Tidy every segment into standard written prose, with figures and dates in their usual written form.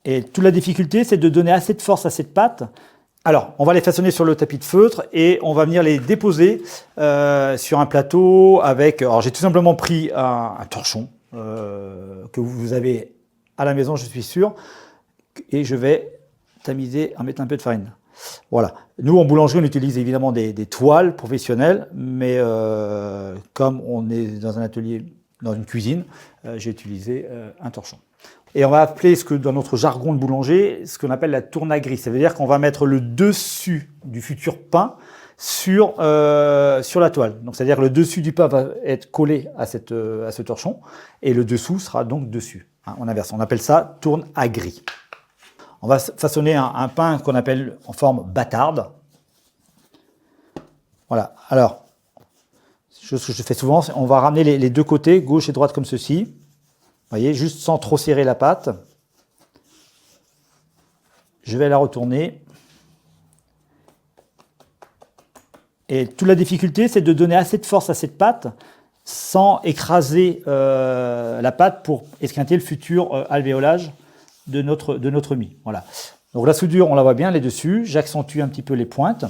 Et toute la difficulté, c'est de donner assez de force à cette pâte. Alors, on va les façonner sur le tapis de feutre et on va venir les déposer sur un plateau avec... Alors, j'ai tout simplement pris un torchon que vous avez à la maison, je suis sûr. Et je vais tamiser, en mettre un peu de farine. Voilà. Nous, en boulangerie, on utilise évidemment des toiles professionnelles, mais comme on est dans un atelier, dans une cuisine, j'ai utilisé un torchon. Et on va appeler ce que dans notre jargon de boulanger, ce qu'on appelle la tournagrie. Ça veut dire qu'on va mettre le dessus du futur pain sur la toile. Donc, c'est-à-dire que le dessus du pain va être collé à ce torchon et le dessous sera donc dessus. Hein, on inverse. On appelle ça tourne-agri. On va façonner un pain qu'on appelle en forme bâtarde. Voilà. Alors, ce que je fais souvent, on va ramener les deux côtés, gauche et droite comme ceci. Vous voyez, juste sans trop serrer la pâte. Je vais la retourner. Et toute la difficulté, c'est de donner assez de force à cette pâte sans écraser la pâte pour esquinter le futur alvéolage de notre mie. Voilà. Donc la soudure, on la voit bien, les dessus. J'accentue un petit peu les pointes.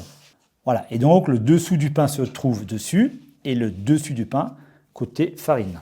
Voilà. Et donc le dessous du pain se trouve dessus et le dessus du pain côté farine.